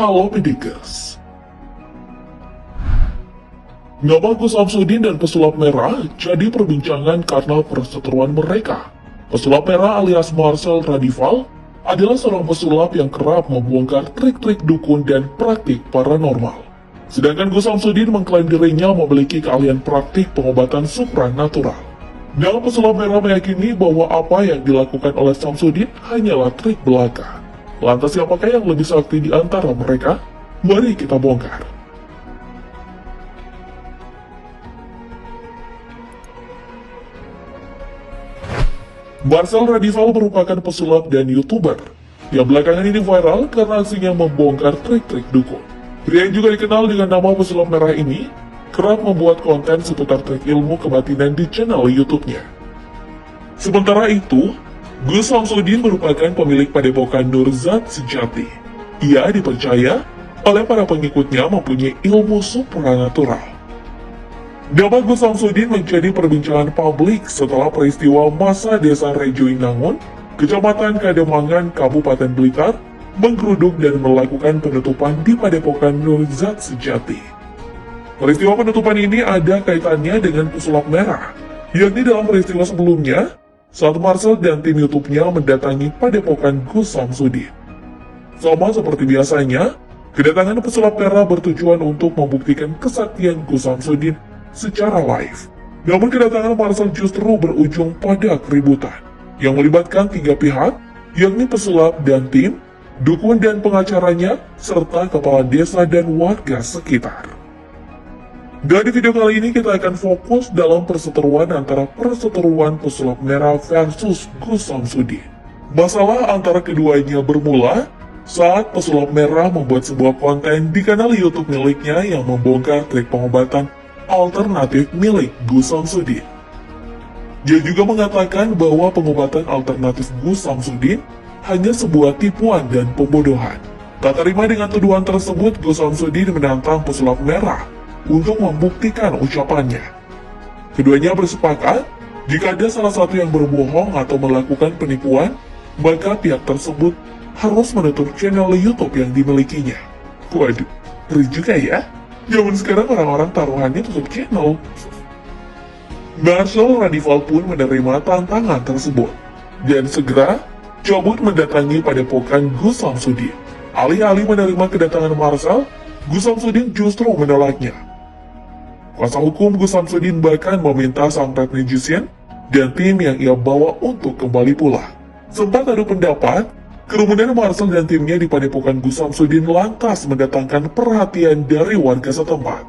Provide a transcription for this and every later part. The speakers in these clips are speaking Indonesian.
Halo Pedikers. Nama Gus Samsudin dan pesulap merah jadi perbincangan karena perseteruan mereka. Pesulap merah alias Marcel Radival adalah seorang pesulap yang kerap membongkar trik-trik dukun dan praktik paranormal. Sedangkan Gus Samsudin mengklaim dirinya memiliki keahlian praktik pengobatan supranatural. Dalam pesulap merah meyakini bahwa apa yang dilakukan oleh Samsudin hanyalah trik belaka. Lantas siapakah yang lebih sakti di antara mereka? Mari kita bongkar. Marcel Radival merupakan pesulap dan YouTuber yang belakangan ini viral karena aksinya membongkar trik-trik dukun. Pria yang juga dikenal dengan nama pesulap merah ini kerap membuat konten seputar trik ilmu kebatinan di channel YouTube-nya. Sementara itu, Gus Samsudin merupakan pemilik padepokan Nurzat sejati. Ia dipercaya oleh para pengikutnya mempunyai ilmu supranatural. Nama Gus Samsudin menjadi perbincangan publik setelah peristiwa masa desa Rejoinangun, Kecamatan Kademangan, Kabupaten Blitar, menggeruduk dan melakukan penutupan di padepokan Nurzat sejati. Peristiwa penutupan ini ada kaitannya dengan pesulap merah, yakni dalam peristiwa sebelumnya, saat Marcel dan tim YouTube-nya mendatangi padepokan Gus Samsudin. Sama seperti biasanya, kedatangan pesulap merah bertujuan untuk membuktikan kesaktian Gus Samsudin secara live. Namun kedatangan Marcel justru berujung pada keributan, yang melibatkan tiga pihak, yakni pesulap dan tim, dukun dan pengacaranya, serta kepala desa dan warga sekitar. Dan di video kali ini kita akan fokus dalam perseteruan antara perseteruan pesulap merah versus Gus Samsudin. Masalah antara keduanya bermula saat pesulap merah membuat sebuah konten di kanal YouTube miliknya yang membongkar trik pengobatan alternatif milik Gus Samsudin. Dia juga mengatakan bahwa pengobatan alternatif Gus Samsudin hanya sebuah tipuan dan pembodohan. Tak terima dengan tuduhan tersebut, Gus Samsudin menantang pesulap merah untuk membuktikan ucapannya. Keduanya bersepakat, jika ada salah satu yang berbohong atau melakukan penipuan, maka pihak tersebut harus menutup channel YouTube yang dimilikinya. Waduh, ngeri juga ya. Zaman sekarang orang-orang taruhannya tutup channel. Marcel Radival pun menerima tantangan tersebut dan segera cabut mendatangi padepokan Gus Samsudin. Alih-alih menerima kedatangan Marcel, Gus Samsudin justru menolaknya. Kuasa hukum Gus Samsudin bahkan meminta santet magician dan tim yang ia bawa untuk kembali pulang. Sempat adu pendapat, kerumunan Marcel dan timnya di padepokan Gus Samsudin lantas mendatangkan perhatian dari warga setempat.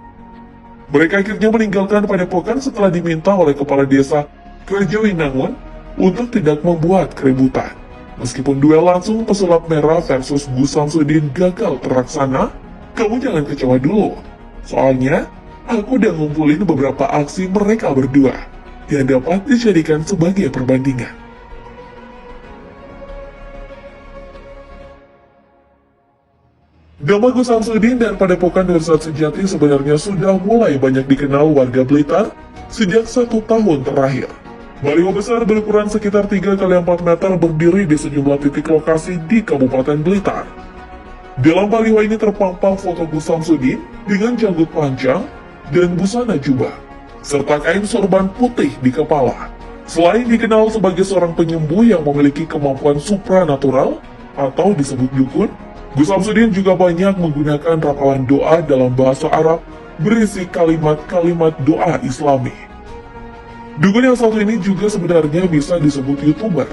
Mereka akhirnya meninggalkan padepokan setelah diminta oleh kepala desa Rejoinangun untuk tidak membuat keributan. Meskipun duel langsung pesulap merah versus Gus Samsudin gagal terlaksana, kamu jangan kecewa dulu. Soalnya, aku udah ngumpulin beberapa aksi mereka berdua yang dapat dijadikan sebagai perbandingan. Nama Gus Samsudin dan padepokan Nurzat sejati sebenarnya sudah mulai banyak dikenal warga Blitar sejak 1 tahun terakhir. Baliho besar berukuran sekitar 3x4 meter berdiri di sejumlah titik lokasi di Kabupaten Blitar. Dalam baliho ini terpampang foto Gus Samsudin dengan janggut panjang dan busana jubah, serta kain sorban putih di kepala. Selain dikenal sebagai seorang penyembuh yang memiliki kemampuan supranatural atau disebut dukun, Gus Samsudin juga banyak menggunakan rapalan doa dalam bahasa Arab berisi kalimat-kalimat doa Islami. Dukun yang satu ini juga sebenarnya bisa disebut YouTuber.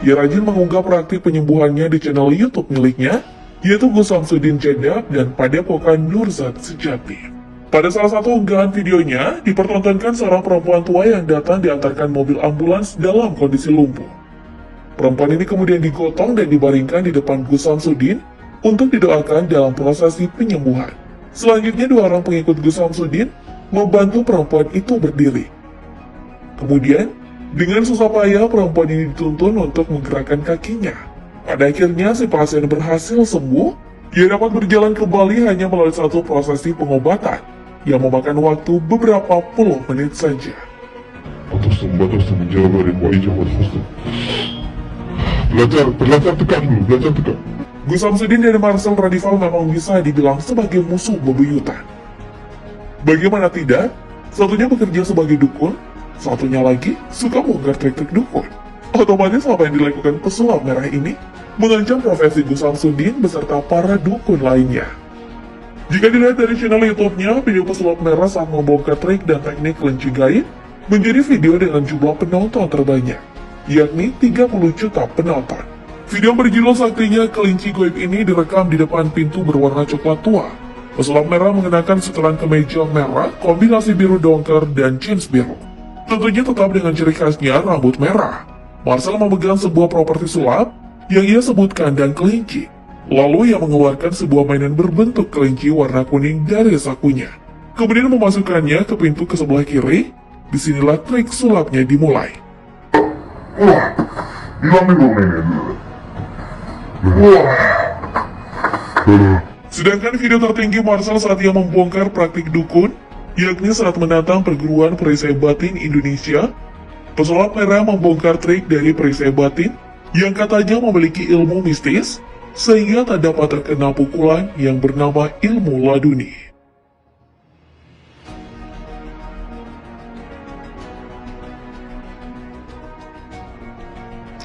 Ia rajin mengunggah praktik penyembuhannya di channel YouTube miliknya, yaitu Gus Samsudin Jedab dan padepokan Nurzat sejati. Pada salah satu unggahan videonya, dipertontonkan seorang perempuan tua yang datang diantarkan mobil ambulans dalam kondisi lumpuh. Perempuan ini kemudian digotong dan dibaringkan di depan Gus Samsudin untuk didoakan dalam prosesi penyembuhan. Selanjutnya, dua orang pengikut Gus Samsudin membantu perempuan itu berdiri. Kemudian, dengan susah payah perempuan ini dituntun untuk menggerakkan kakinya. Pada akhirnya, si pasien berhasil sembuh. Ia dapat berjalan kembali hanya melalui satu prosesi pengobatan yang memakan waktu beberapa puluh menit saja. Belajar tekan dulu, belajar tekan. Gus Samsudin dan Marcel Radival memang bisa dibilang sebagai musuh bebuyutan. Bagaimana tidak, satunya bekerja sebagai dukun, satunya lagi suka bongkar trik-trik dukun. Otomatis apa yang dilakukan pesulap merah ini mengancam profesi Gus Samsudin beserta para dukun lainnya. Jika dilihat dari channel YouTube-nya, video pesulap merah saat membongkar trik dan teknik kelinci gaib menjadi video dengan jumlah penonton terbanyak, yakni 30 juta penonton. Video berjudul Saktinya Kelinci Gaib ini direkam di depan pintu berwarna coklat tua. Pesulap merah mengenakan setelan kemeja merah, kombinasi biru dongker, dan jeans biru. Tentunya tetap dengan ciri khasnya rambut merah. Marcel memegang sebuah properti sulap yang ia sebut kandang kelinci. Lalu ia mengeluarkan sebuah mainan berbentuk kelinci warna kuning dari sakunya. Kemudian memasukkannya ke pintu ke sebelah kiri. Disinilah trik sulapnya dimulai. Hilangin dong nenek. Sedangkan video tertinggi Marcel saat ia membongkar praktik dukun, yakni saat menantang perguruan perisai batin Indonesia. Pesulap merah membongkar trik dari perisai batin yang katanya memiliki ilmu mistis, sehingga tak dapat terkena pukulan yang bernama ilmu laduni.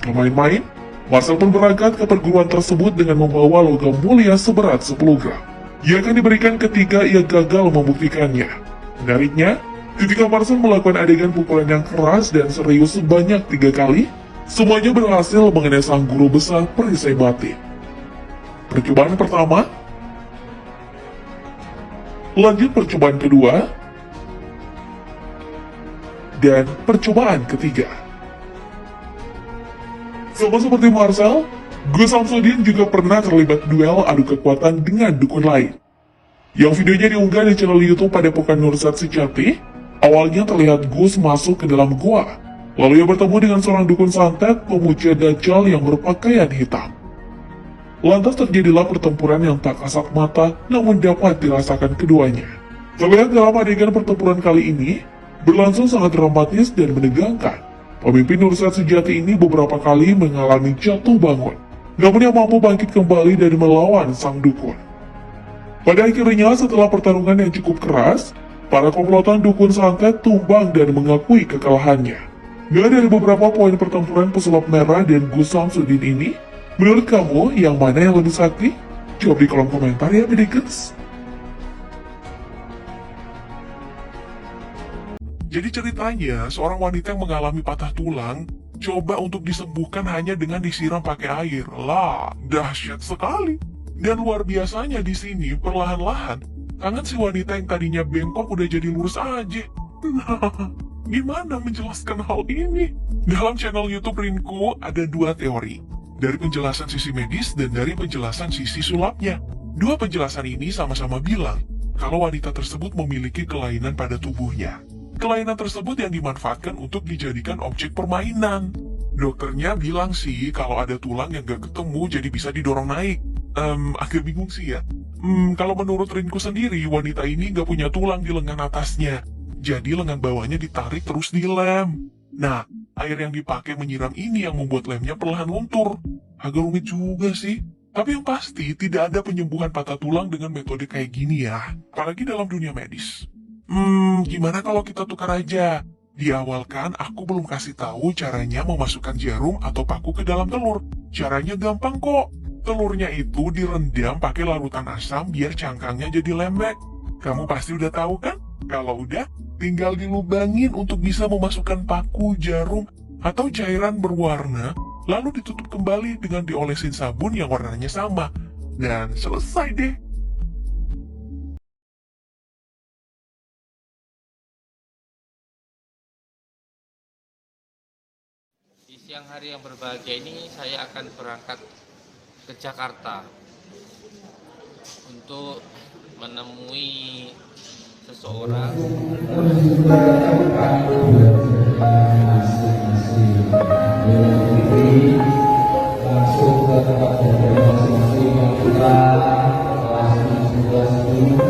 Main-main, Marcel pun berangkat ke perguruan tersebut dengan membawa logam mulia seberat 10 gram, yang akan diberikan ketika ia gagal membuktikannya. Menariknya, ketika Marcel melakukan adegan pukulan yang keras dan serius sebanyak 3 kali, semuanya berhasil mengenai sang guru besar perisai batin. Percobaan pertama, lanjut percobaan kedua, dan percobaan ketiga. Sama seperti Marcel, Gus Samsudin juga pernah terlibat duel adu kekuatan dengan dukun lain. Yang videonya diunggah di channel YouTube Padepokan Nursat Sejati. Awalnya terlihat Gus masuk ke dalam gua, lalu ia bertemu dengan seorang dukun santet pemuja Dajjal yang berpakaian hitam. Lantas terjadilah pertempuran yang tak kasat mata, namun dapat dirasakan keduanya. Terlihat dalam adegan pertempuran kali ini, berlangsung sangat dramatis dan menegangkan. Pemimpin Nursat Sejati ini beberapa kali mengalami jatuh bangun, namun ia mampu bangkit kembali dan melawan sang dukun. Pada akhirnya, setelah pertarungan yang cukup keras, para komplotan dukun santet tumbang dan mengakui kekalahannya. Dari beberapa poin pertempuran pesulap merah dan Gus Samsudin ini, menurut kamu yang mana yang lebih sakti? Jawab di kolom komentar ya, Bedekers. Jadi ceritanya, seorang wanita yang mengalami patah tulang, coba untuk disembuhkan hanya dengan disiram pakai air. Lah, dahsyat sekali. Dan luar biasanya di sini, perlahan-lahan, tangan si wanita yang tadinya bengkok udah jadi lurus aja. Nah, gimana menjelaskan hal ini? Dalam channel YouTube Rinku ada 2 teori. Dari penjelasan sisi medis dan dari penjelasan sisi sulapnya. 2 penjelasan ini sama-sama bilang kalau wanita tersebut memiliki kelainan pada tubuhnya. Kelainan tersebut yang dimanfaatkan untuk dijadikan objek permainan. Dokternya bilang sih kalau ada tulang yang gak ketemu jadi bisa didorong naik. Agak bingung sih ya. Kalau menurut Rinku sendiri, wanita ini gak punya tulang di lengan atasnya. Jadi lengan bawahnya ditarik terus dilem. Nah, air yang dipakai menyiram ini yang membuat lemnya perlahan luntur. Agak rumit juga sih. Tapi yang pasti tidak ada penyembuhan patah tulang dengan metode kayak gini ya. Apalagi dalam dunia medis. Gimana kalau kita tukar aja? Di awal kan aku belum kasih tahu caranya memasukkan jarum atau paku ke dalam telur. Caranya gampang kok. Telurnya itu direndam pakai larutan asam biar cangkangnya jadi lembek. Kamu pasti udah tahu kan? Kalau udah, tinggal dilubangin untuk bisa memasukkan paku, jarum, atau cairan berwarna, lalu ditutup kembali dengan diolesin sabun yang warnanya sama. Dan selesai deh. Di siang hari yang berbahagia ini saya akan berangkat ke Jakarta untuk menemui seseorang. Langsung ke tempat belajar masing-masing yang kita kelas 17 ini.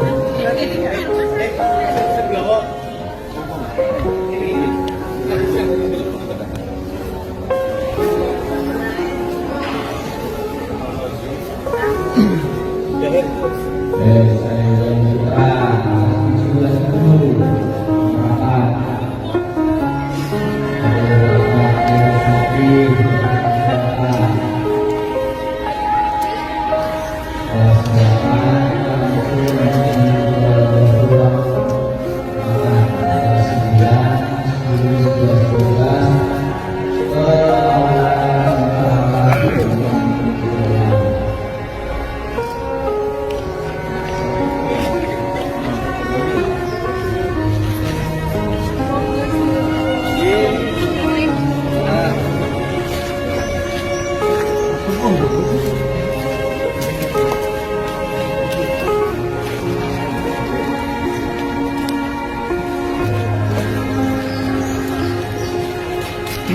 Wih,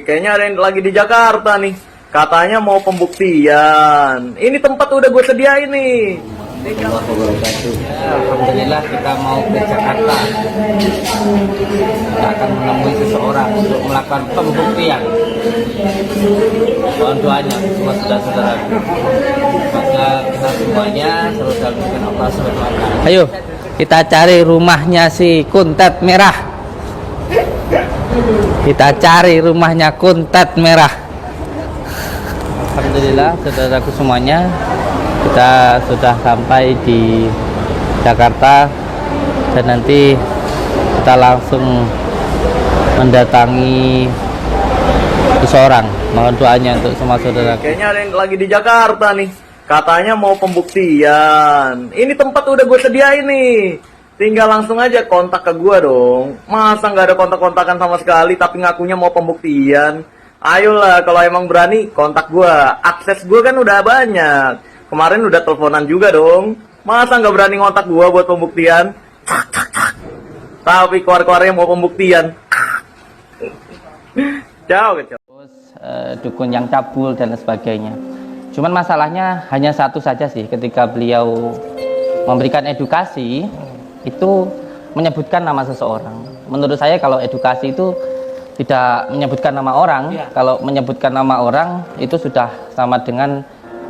kayaknya ada yang lagi di Jakarta nih. Katanya mau pembuktian. Ini tempat udah gue sediain nih. Alhamdulillah kita mau ke Jakarta. Kita akan menemui seseorang untuk melakukan pembuktian. Mohon doanya semua saudara-saudara. Semoga kita semuanya selalu dalam lindungan Allah Subhanahu wa Ta'ala. Ayo, kita cari rumahnya si Kuntet Merah. Kita cari rumahnya Kuntet Merah. Alhamdulillah saudaraku semuanya, kita sudah sampai di Jakarta dan nanti kita langsung mendatangi seseorang. Mohon doanya untuk semua saudara. Kayaknya ada yang lagi di Jakarta nih. Katanya mau pembuktian. Ini tempat udah gue sediain nih. Tinggal langsung aja kontak ke gue dong. Masa nggak ada kontak-kontakan sama sekali tapi ngakunya mau pembuktian? Ayolah, kalau emang berani kontak gue. Akses gue kan udah banyak. Kemarin udah teleponan juga dong. Masa nggak berani kontak gue buat pembuktian? Tapi keluar-keluarnya mau pembuktian. Ciao, kecil. Dukun yang cabul dan sebagainya. Cuman masalahnya hanya satu saja sih, ketika beliau memberikan edukasi itu menyebutkan nama seseorang. Menurut saya kalau edukasi itu tidak menyebutkan nama orang, kalau menyebutkan nama orang itu sudah sama dengan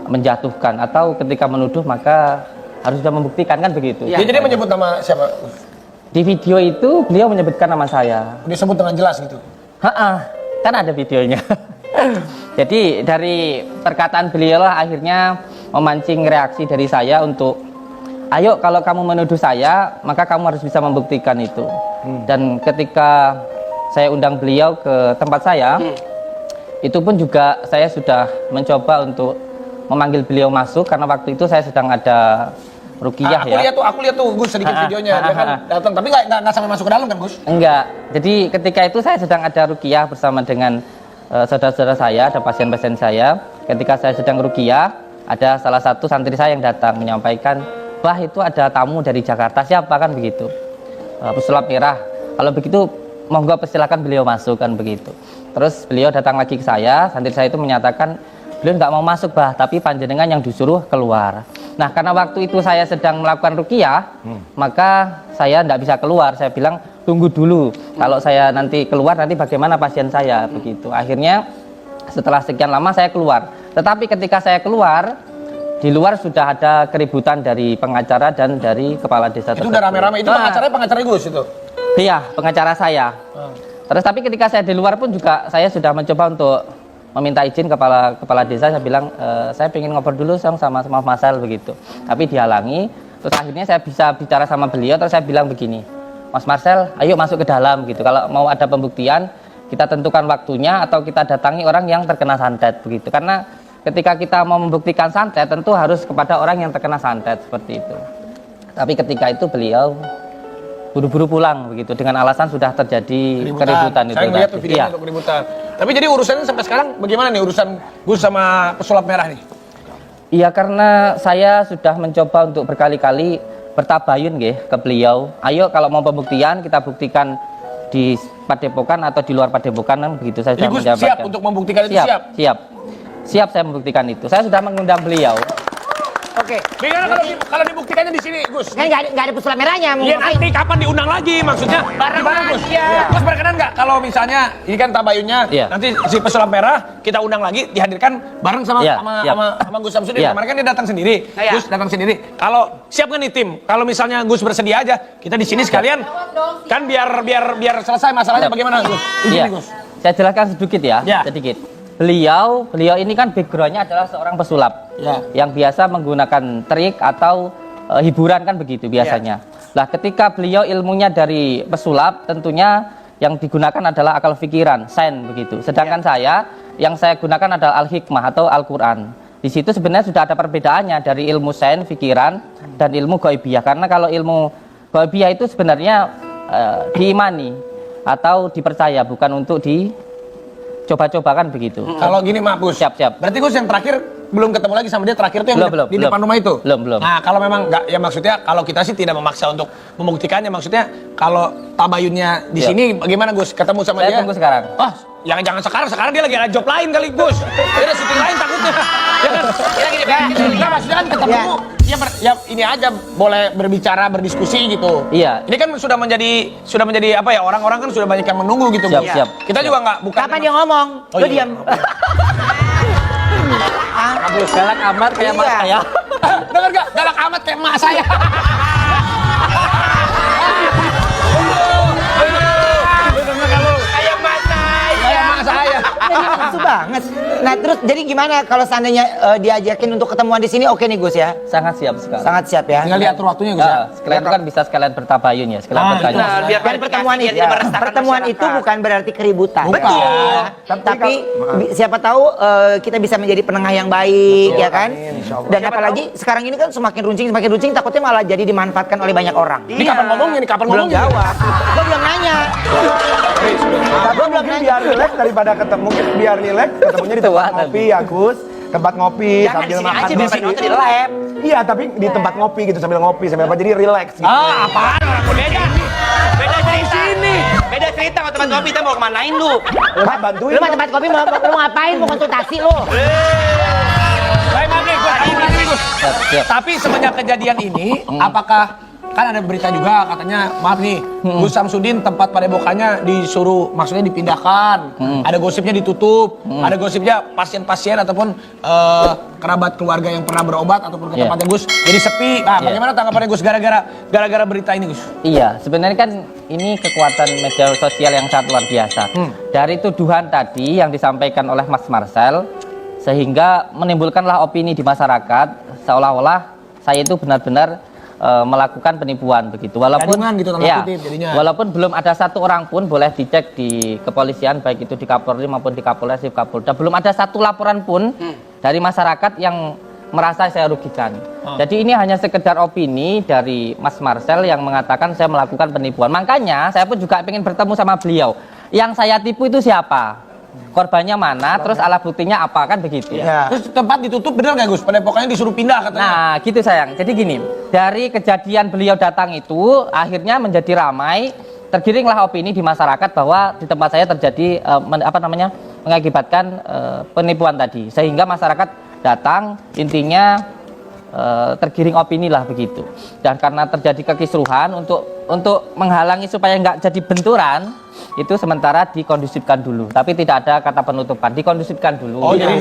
menjatuhkan, atau ketika menuduh maka harus sudah membuktikan, kan begitu. Dia jadi menyebut nama siapa? Di video itu beliau menyebutkan nama saya. Disebut dengan jelas gitu. Kan ada videonya. Jadi dari perkataan beliau lah akhirnya memancing reaksi dari saya untuk, ayo kalau kamu menuduh saya maka kamu harus bisa membuktikan itu. Dan ketika saya undang beliau ke tempat saya, itu pun juga saya sudah mencoba untuk memanggil beliau masuk karena waktu itu saya sedang ada ruqyah ya. Aku lihat tuh Gus sedikit videonya, dia kan datang tapi nggak sampai masuk ke dalam kan Gus? Enggak. Jadi ketika itu saya sedang ada ruqyah bersama dengan saudara-saudara saya, ada pasien-pasien saya. Ketika saya sedang ruqyah, ada salah satu santri saya yang datang menyampaikan, "Wah, itu ada tamu dari Jakarta, siapa?" kan begitu. Pesulap merah. Kalau begitu monggo persilakan beliau masuk, kan begitu. Terus beliau datang lagi ke saya, santri saya itu menyatakan beliau nggak mau masuk bah, tapi panjenengan yang disuruh keluar. Nah karena waktu itu saya sedang melakukan ruqyah, maka saya nggak bisa keluar. Saya bilang tunggu dulu, kalau saya nanti keluar nanti bagaimana pasien saya, begitu. Akhirnya setelah sekian lama saya keluar. Tetapi ketika saya keluar, di luar sudah ada keributan dari pengacara dan dari kepala desa. Itu udah rame-rame. Itu pengacara Gus itu? Iya, pengacara saya. Terus tapi ketika saya di luar pun juga saya sudah mencoba untuk meminta izin kepala desa. Saya bilang saya pengen ngobrol dulu sama Mas Marcel, begitu. Tapi dihalangi. Terus akhirnya saya bisa bicara sama beliau. Terus saya bilang begini, Mas Marcel, ayo masuk ke dalam gitu. Kalau mau ada pembuktian, kita tentukan waktunya atau kita datangi orang yang terkena santet, begitu. Karena ketika kita mau membuktikan santet tentu harus kepada orang yang terkena santet, seperti itu. Tapi ketika itu beliau buru-buru pulang, begitu, dengan alasan sudah terjadi keributan itu. Saya ngeliat tuh videonya untuk keributan. Tapi jadi urusannya sampai sekarang bagaimana nih urusan Gus sama pesulap merah nih? Iya, karena saya sudah mencoba untuk berkali-kali bertabayun ke beliau. Ayo kalau mau pembuktian kita buktikan di Padepokan atau di luar Padepokan, kan begitu. Saya sudah menjawabkan. Siap untuk membuktikan itu, siap saya membuktikan itu. Saya sudah mengundang beliau. Oke. Bagaimana kalau dibuktikannya di sini, Gus? Kan nggak ada pesulap merahnya. Iya, nanti kapan diundang lagi maksudnya? Gimana, Gus? Gus berkenan nggak kalau misalnya ini kan tabayunnya, nanti si pesulap merah kita undang lagi, dihadirkan bareng sama Gus Samsudin. Kemarin kan dia datang sendiri. Gus datang sendiri. Kalau siap nggak nih tim? Kalau misalnya Gus bersedia aja, kita di sini sekalian kan biar selesai masalahnya. Bagaimana, Gus? Iya. Saya jelaskan sedikit ya. Sedikit. Beliau ini kan backgroundnya adalah seorang pesulap yang biasa menggunakan trik atau hiburan, kan begitu biasanya. Lah ketika beliau ilmunya dari pesulap, tentunya yang digunakan adalah akal pikiran, sen, begitu. Sedangkan saya yang saya gunakan adalah Al-Hikmah atau Al-Quran. Di situ sebenarnya sudah ada perbedaannya dari ilmu sains, pikiran, dan ilmu ghaibiyah. Karena kalau ilmu ghaibiyah itu sebenarnya diimani atau dipercaya, bukan untuk dicoba-cobakan begitu. Kalau gini Mak Gus. Siap. Berarti Gus yang terakhir belum ketemu lagi sama dia, terakhir tuh yang di depan rumah itu? Belum. Nah kalau memang nggak, ya maksudnya kalau kita sih tidak memaksa untuk membuktikannya, maksudnya kalau tabayunnya di sini bagaimana Gus? Ketemu sama dia? Saya tunggu sekarang. Oh, jangan sekarang dia lagi ada job lain kali Gus. Dia ada syuting lain takutnya. Ya kan? Nah, maksudnya kan ketemu ya ini aja boleh berbicara, berdiskusi gitu. Iya. Ini kan sudah menjadi apa ya, orang-orang kan sudah banyak yang menunggu gitu. Siap. Kita juga nggak, bukan. Kapan dia ngomong? Oh, Lu iya. diam. Galak amat kayak mas saya. Dengar gak? Galak amat kayak emak saya. Kayak emak saya. Kayak emak saya. Jadi nafsu banget. Nah terus jadi gimana kalau seandainya diajakin untuk ketemuan di sini, oke nih Gus ya? Sangat siap sekali. Sangat siap ya. Tinggal diatur waktunya Gus ya. Sekalian itu kan bisa sekalian bertabayun ya, sekalian bertanya. Dan pertemuan itu, pertemuan itu bukan berarti keributan. Betul. Ya. Tapi siapa tahu kita bisa menjadi penengah yang baik, ya kan? Dan apalagi sekarang ini kan semakin runcing, takutnya malah jadi dimanfaatkan oleh banyak orang. Ini kapan ngomongnya nih? Kapan Belum ngomongnya? jawab. Gue belum nanya. Tapi mungkin biar relax daripada ketemu, mungkin biar relax ketemunya di tempat ngopi ya Gus. Tempat ngopi sambil makan di lab. Iya, tapi di tempat ngopi gitu sambil ngopi sambil apa, jadi relax gitu. Apaan? Orang kuliahnya. Beda cerita sama tempat kopi, kita mau kemanain lu? Bantuin. Lu mah tempat kopi mau ngapain? Mau konsultasi lu? Baik, maaf nih, Gus. Siap. Tapi semenjak kejadian ini, apakah kan ada berita juga katanya, maaf nih, Gus Samsudin tempat padepokannya disuruh, maksudnya dipindahkan, ada gosipnya ditutup, ada gosipnya pasien-pasien ataupun kerabat keluarga yang pernah berobat ataupun ke tempatnya Gus jadi sepi. Nah, bagaimana tanggapannya Gus gara-gara berita ini Gus? Iya, sebenarnya kan ini kekuatan media sosial yang sangat luar biasa. Dari tuduhan tadi yang disampaikan oleh Mas Marcel, sehingga menimbulkanlah opini di masyarakat seolah-olah saya itu benar-benar melakukan penipuan begitu. Walaupun gitu, jadinya. walaupun belum ada satu orang pun, boleh dicek di kepolisian baik itu di Kapolri maupun di Kapolres, di Kapolda, belum ada satu laporan pun dari masyarakat yang merasa saya rugikan. Jadi ini hanya sekedar opini dari Mas Marcel yang mengatakan saya melakukan penipuan. Makanya saya pun juga ingin bertemu sama beliau. Yang saya tipu itu siapa? Korbannya mana? Terus alat buktinya apa, kan begitu ya? Terus tempat ditutup bener nggak Gus? Padepokannya disuruh pindah katanya. Nah gitu sayang. Jadi gini, dari kejadian beliau datang itu akhirnya menjadi ramai, tergiringlah opini di masyarakat bahwa di tempat saya terjadi mengakibatkan penipuan tadi, sehingga masyarakat datang, intinya tergiring opini lah begitu. Dan karena terjadi kekisruhan, untuk menghalangi supaya nggak jadi benturan, itu sementara dikondusifkan dulu, tapi tidak ada kata penutupan, dikondusifkan dulu. Oh, jadi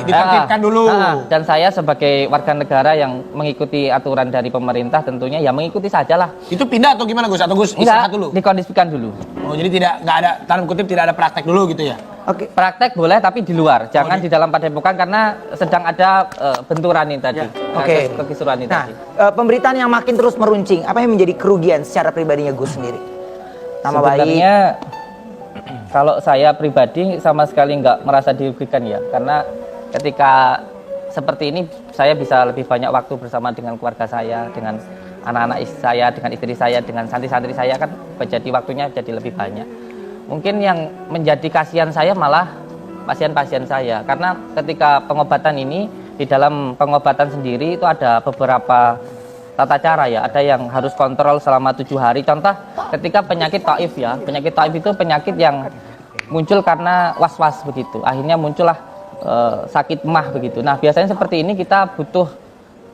ditertibkan dulu. Dan saya sebagai warga negara yang mengikuti aturan dari pemerintah tentunya ya mengikuti sajalah. Itu pindah atau gimana Gus? Atau Gus istirahat dulu? Dikondusifkan dulu. Oh, jadi nggak ada, tanda kutip tidak ada praktek dulu gitu ya? Oke. Praktek boleh tapi di luar, jangan di dalam padepokan karena sedang ada benturan ini tadi. Oke. Kekisruhan ini Nah, tadi. pemberitaan yang makin terus meruncing, apa yang menjadi kerugian secara pribadinya Gus sendiri? Nama Sebenarnya baik. kalau saya pribadi sama sekali nggak merasa dirugikan ya, karena ketika seperti ini saya bisa lebih banyak waktu bersama dengan keluarga saya, dengan anak-anak saya, dengan istri saya, dengan santri-santri saya, kan menjadi waktunya jadi lebih banyak. Mungkin yang menjadi kasihan saya malah pasien-pasien saya, karena ketika pengobatan ini, di dalam pengobatan sendiri itu ada beberapa tata cara ya, ada yang harus kontrol selama 7 hari. Contoh ketika penyakit taif ya, penyakit taif itu penyakit yang muncul karena was-was begitu, akhirnya muncullah sakit mah begitu. Nah biasanya seperti ini kita butuh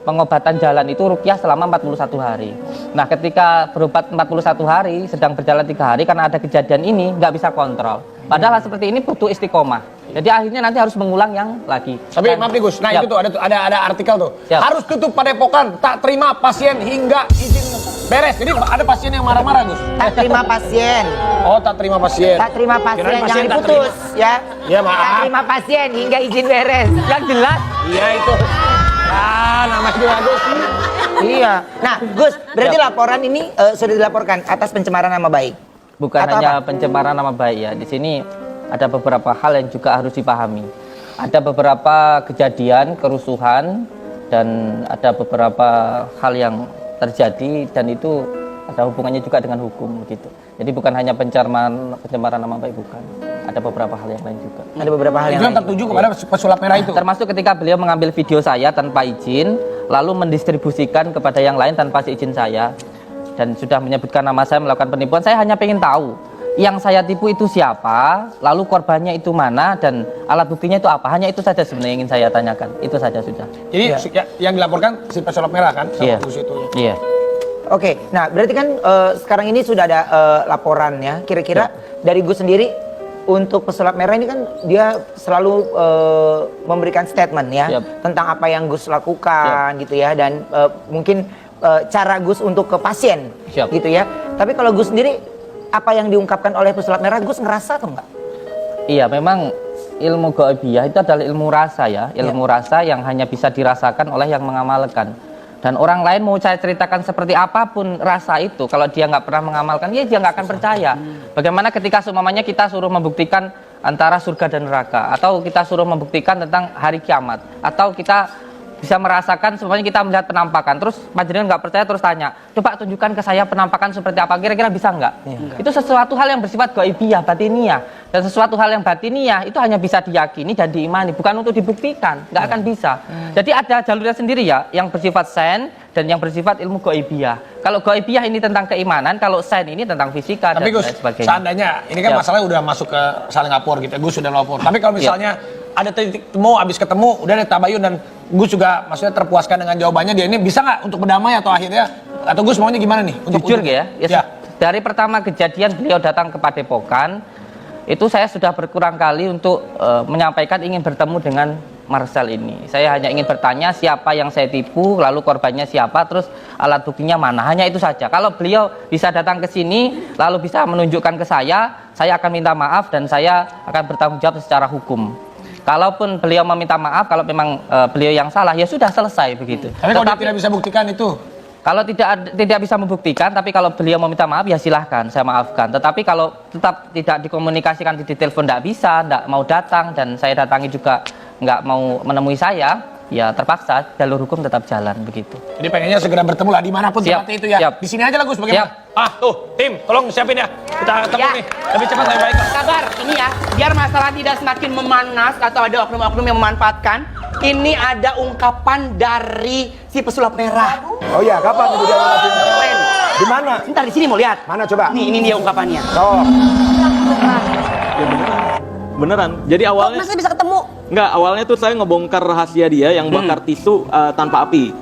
pengobatan jalan itu ruqyah selama 41 hari. Nah ketika berobat 41 hari, sedang berjalan 3 hari, karena ada kejadian ini nggak bisa kontrol, padahal seperti ini butuh istiqomah. Jadi akhirnya nanti harus mengulang yang lagi. Tapi maaf nih Gus, nah itu tuh ada artikel tuh. Siap. Harus tutup padepokan, tak terima pasien hingga izin beres. Jadi ada pasien yang marah-marah Gus. Tak terima pasien. Oh, tak terima pasien. Tak terima pasien, Kirain jangan tak diputus ya. Ya, maaf. Tak terima pasien hingga izin beres. Yang jelas. Iya itu. Ah, nama itu bagus. Iya. Nah, Gus, berarti laporan ini sudah dilaporkan atas pencemaran nama baik. Bukan Atau hanya apa? pencemaran nama baik ya. Di sini ada beberapa hal yang juga harus dipahami. Ada beberapa kejadian, kerusuhan, dan ada beberapa hal yang terjadi dan itu ada hubungannya juga dengan hukum gitu. Jadi bukan hanya pencemaran nama baik, bukan. Ada beberapa hal yang lain juga. Ada beberapa hal yang Itu lain. tertuju kepada pesulap merah itu. Termasuk ketika beliau mengambil video saya tanpa izin, lalu mendistribusikan kepada yang lain tanpa seizin saya, dan sudah menyebutkan nama saya melakukan penipuan. Saya hanya ingin tahu yang saya tipu itu siapa, lalu korbannya itu mana, dan alat buktinya itu apa. Hanya itu saja sebenarnya ingin saya tanyakan. Itu saja sudah. Jadi yang dilaporkan si pesulap merah kan sama Iya. Gus itu. Iya. Oke, nah berarti kan sekarang ini sudah ada laporan ya. Kira-kira dari Gus sendiri untuk pesulap merah ini kan dia selalu memberikan statement ya tentang apa yang Gus lakukan gitu ya, dan mungkin cara Gus untuk ke pasien gitu ya. Tapi kalau Gus sendiri apa yang diungkapkan oleh pesulap merah, Gus ngerasa atau enggak? Iya, memang ilmu gaibiyah itu adalah ilmu rasa ya, ilmu rasa yang hanya bisa dirasakan oleh yang mengamalkan. Dan orang lain mau saya ceritakan seperti apapun rasa itu, kalau dia nggak pernah mengamalkan, ya dia nggak akan percaya. Bagaimana ketika seumpamanya kita suruh membuktikan antara surga dan neraka, atau kita suruh membuktikan tentang hari kiamat, atau kita bisa merasakan semuanya, kita melihat penampakan, terus panjenengan nggak percaya terus tanya, coba tunjukkan ke saya penampakan seperti apa, kira-kira bisa nggak? Itu sesuatu hal yang bersifat gaibiyah, batiniah, dan sesuatu hal yang batiniah itu hanya bisa diyakini dan diimani, bukan untuk dibuktikan, nggak akan bisa. Jadi ada jalurnya sendiri ya, yang bersifat sen dan yang bersifat ilmu gaibiyah. Kalau gaibiyah ini tentang keimanan, kalau sen ini tentang fisika Tapi dan Gus, lain sebagainya. seandainya ini kan masalahnya udah masuk ke saling lapor gitu, Gus sudah lapor. Tapi kalau misalnya ada titik temu, habis ketemu, udah ada tabayun dan Gus juga maksudnya terpuaskan dengan jawabannya, dia ini bisa nggak untuk berdamai atau akhirnya, atau Gus maunya gimana nih? Jujur ya, dari pertama kejadian beliau datang ke Padepokan, itu saya sudah berulang kali untuk menyampaikan ingin bertemu dengan Marcel ini. Saya hanya ingin bertanya siapa yang saya tipu, lalu korbannya siapa, terus alat buktinya mana. Hanya itu saja. Kalau beliau bisa datang ke sini, lalu bisa menunjukkan ke saya akan minta maaf dan saya akan bertanggung jawab secara hukum. Kalaupun beliau meminta maaf, kalau memang beliau yang salah, ya sudah selesai begitu. Tapi kalau dia tidak bisa buktikan itu? Kalau tidak bisa membuktikan, tapi kalau beliau meminta maaf, ya silahkan, saya maafkan. Tetapi kalau tetap tidak dikomunikasikan di telepon, tidak bisa, tidak mau datang, dan saya datangi juga nggak mau menemui saya, ya terpaksa jalur hukum tetap jalan begitu. Jadi pengennya segera bertemu lah dimanapun tempatnya itu ya. Di sini aja lah Gus, bagaimana? Tuh, tim, tolong siapin ya. Kita ketemu nih, lebih cepat lebih baik. Sabar, ini ya, biar masalah tidak semakin memanas atau ada oknum-oknum yang memanfaatkan. Ini ada ungkapan dari si pesulap merah. Oh iya, kapan itu dia ngelakuin? Keren. Di mana? Ntar di sini mau lihat. Mana coba? Nih, ini dia ungkapannya. Oh. Beneran. Jadi awalnya Masa bisa ketemu? enggak, awalnya tuh saya ngebongkar rahasia dia yang bakar tisu tanpa api.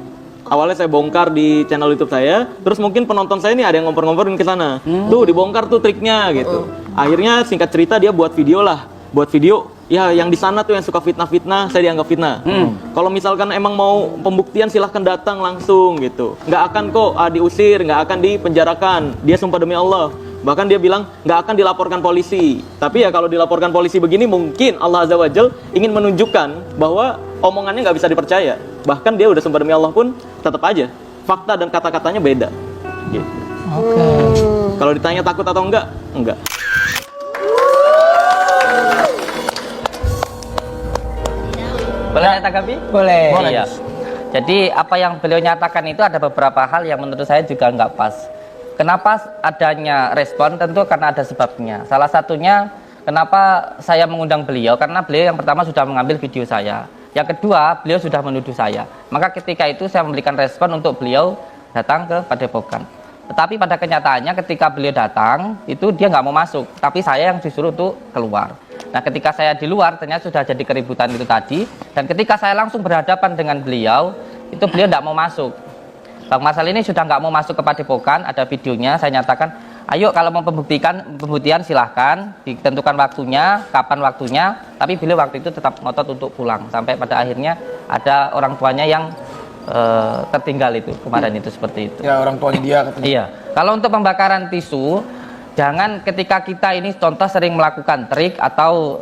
Awalnya saya bongkar di channel YouTube saya, terus mungkin penonton saya ini ada yang ngompor-ngomporin ke sana. Tuh dibongkar tuh triknya gitu. Akhirnya singkat cerita dia buat video lah. Buat video, ya yang di sana tuh yang suka fitnah-fitnah, saya dianggap fitnah. Kalau misalkan emang mau pembuktian silahkan datang langsung gitu. Nggak akan kok diusir, nggak akan dipenjarakan. Dia sumpah demi Allah. Bahkan dia bilang nggak akan dilaporkan polisi. Tapi ya kalau dilaporkan polisi begini mungkin Allah Azza wa Jal ingin menunjukkan bahwa omongannya nggak bisa dipercaya. Bahkan dia udah sumpah demi Allah pun tetap aja fakta dan kata-katanya beda. Gitu. Kalau ditanya takut atau enggak? Enggak. Boleh saya tanggapi? Boleh. Iya. Jadi apa yang beliau nyatakan itu ada beberapa hal yang menurut saya juga nggak pas. Kenapa adanya respon? Tentu karena ada sebabnya. Salah satunya kenapa saya mengundang beliau, karena beliau yang pertama sudah mengambil video saya. Yang kedua, beliau sudah menuduh saya. Maka ketika itu saya memberikan respon untuk beliau datang ke Padepokan. Tetapi pada kenyataannya ketika beliau datang, itu dia nggak mau masuk. Tapi saya yang disuruh untuk keluar. Nah ketika saya di luar, ternyata sudah jadi keributan itu tadi. Dan ketika saya langsung berhadapan dengan beliau, itu beliau tidak mau masuk. Bang Marcel ini sudah nggak mau masuk ke Padepokan, ada videonya, saya nyatakan, ayo kalau mau pembuktian silahkan, ditentukan waktunya, kapan waktunya, tapi beliau waktu itu tetap ngotot untuk pulang, sampai pada akhirnya ada orang tuanya yang tertinggal itu, kemarin itu seperti itu. Ya orang tuanya dia katanya. Iya, kalau untuk pembakaran tisu, jangan ketika kita ini contoh sering melakukan trik atau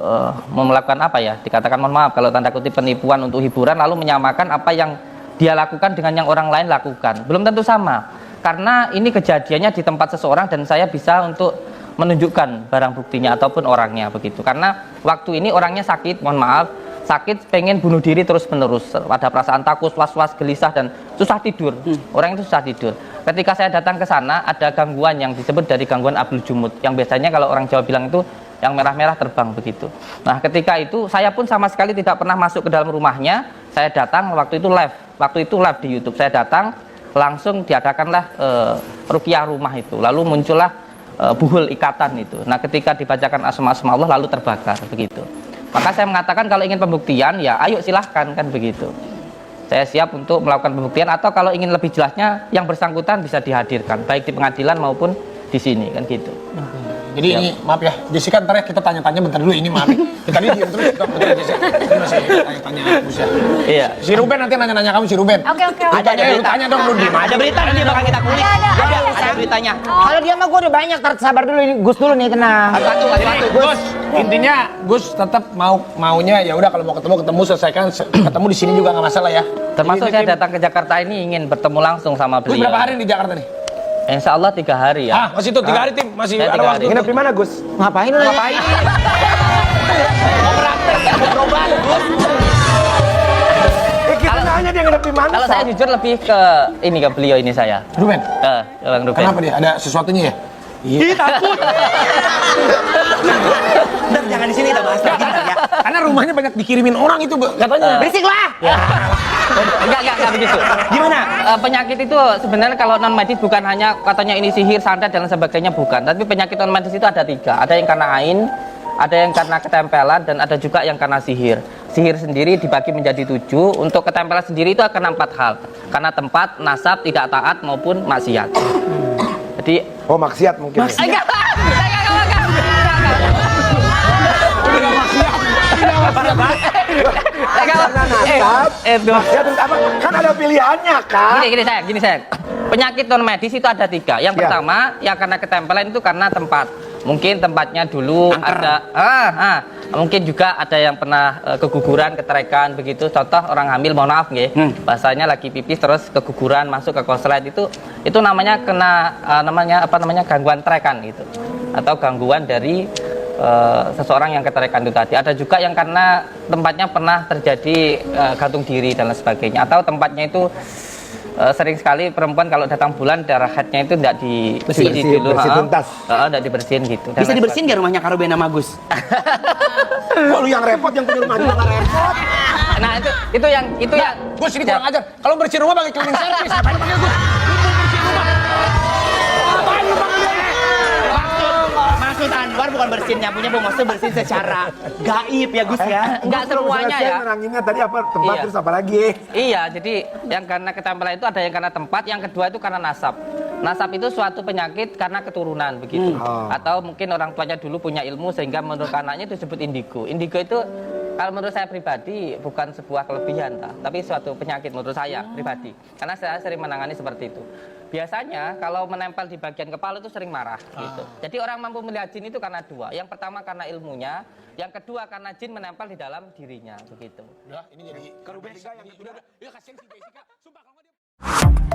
mau melakukan apa ya, dikatakan mohon maaf kalau tanda kutip penipuan untuk hiburan, lalu menyamakan apa yang dia lakukan dengan yang orang lain lakukan. Belum tentu sama. Karena ini kejadiannya di tempat seseorang dan saya bisa untuk menunjukkan barang buktinya ataupun orangnya begitu. Karena waktu ini orangnya sakit, mohon maaf, sakit pengen bunuh diri terus-menerus. Ada perasaan takut, was-was, gelisah dan susah tidur. Orang itu susah tidur. Ketika saya datang ke sana ada gangguan yang disebut dari gangguan Abdul Jumud yang biasanya kalau orang Jawa bilang itu yang merah-merah terbang begitu. Nah, ketika itu saya pun sama sekali tidak pernah masuk ke dalam rumahnya. Saya datang waktu itu live di YouTube. Saya datang langsung diadakanlah ruqyah rumah itu. Lalu muncullah buhul ikatan itu. Nah, ketika dibacakan asma-asma Allah lalu terbakar begitu. Maka saya mengatakan kalau ingin pembuktian ya ayo silahkan kan begitu. Saya siap untuk melakukan pembuktian atau kalau ingin lebih jelasnya yang bersangkutan bisa dihadirkan baik di pengadilan maupun di sini kan gitu. Jadi ini maaf ya, Jessica ntar ya kita tanya-tanya bentar dulu ini maaf. Kita tadi diam terus bentar Jessica. Ini masih tanya-tanya Gus ya. Iya. Si Ruben nanti nanya-nanya kamu si Ruben. Oke. Tanya dong lu diem aja. Ada berita nanti bakal kita kulik. Ada beritanya. Kalau dia mah gue udah banyak, sabar dulu ini Gus dulu nih tenang. Satu Gus. Intinya Gus tetap maunya ya udah kalau mau ketemu selesaikan ketemu di sini juga nggak masalah ya. Termasuk saya datang ke Jakarta ini ingin bertemu langsung sama Gus beliau. berapa hari di Jakarta nih? Insya Allah 3 hari ya. Ah, masih tuh 3 hari tim, masih Saya ada 3 waktu. hari. Nginep di mana, Gus? Ngapain lu? Ngapain? Mau praktek, mau berobat, Gus. Kita nanya dia nginep di mana. Kalau saya jujur lebih ke ini ke beliau ini saya. Ruben. Bang Ruben. Kenapa dia? Ada sesuatunya ya? Ih, takut. Udah jangan di sini kita bahas lagi ya. Karena rumahnya banyak dikirimin orang itu katanya. Berisik lah. Enggak begitu. Gimana? Penyakit itu sebenarnya kalau non medis bukan hanya katanya ini sihir, santet dan sebagainya bukan. Tapi penyakit non medis itu ada 3. Ada yang karena ain, ada yang karena ketempelan dan ada juga yang karena sihir. Sihir sendiri dibagi menjadi 7. Untuk ketempelan sendiri itu karena 4 hal. Karena tempat, nasab, tidak taat maupun maksiat. Jadi Maksiat mungkin. enggak. Maksiat apa? Kan ada pilihannya, Kak. Gini saya. Penyakit non medis itu ada 3. Yang pertama, yang karena ketempelan itu karena tempat. Mungkin tempatnya dulu ada mungkin juga ada yang pernah keguguran, keterekan begitu. Contoh orang hamil, mohon maaf nggih. Bahasanya lagi pipis terus keguguran masuk ke konslet itu namanya gangguan terekan gitu. Atau gangguan dari seseorang yang keterekan itu tadi. Ada juga yang karena tempatnya pernah terjadi gantung diri dan lain sebagainya atau tempatnya itu sering sekali perempuan kalau datang bulan darah haidnya itu tidak dicuci dulu, bersih tuntas. Tidak dibersihin gitu. Bisa dibersihin nggak rumahnya Kak Ruben sama Gus? Kok lu yang repot, yang punya rumah juga nggak repot. Nah itu yang Gus ini kurang ajar. Kalau bersihin rumah pakai cleaning service, ngapain pakai Gus? Maksud Anwar bukan bersihin nyapunya, Bu. Maksudnya bersihin secara gaib ya, Gus ya. Enggak semuanya ya. Neranginnya tadi apa tempat Iya. terus apa lagi? Iya, jadi yang karena ketempelan itu ada yang karena tempat, yang kedua itu karena nasab. Nasab itu suatu penyakit karena keturunan begitu. Atau mungkin orang tuanya dulu punya ilmu sehingga menurut anaknya itu disebut indigo. Indigo itu kalau menurut saya pribadi bukan sebuah kelebihan, tapi suatu penyakit menurut saya pribadi. Karena saya sering menangani seperti itu. Biasanya kalau menempel di bagian kepala itu sering marah gitu. Jadi orang mampu melihat jin itu karena 2. Yang pertama karena ilmunya, yang kedua karena jin menempel di dalam dirinya begitu. Ya, ini jadi Kak Ruben yang udah kasihan si Jessica. Sumpah kalau nggak dia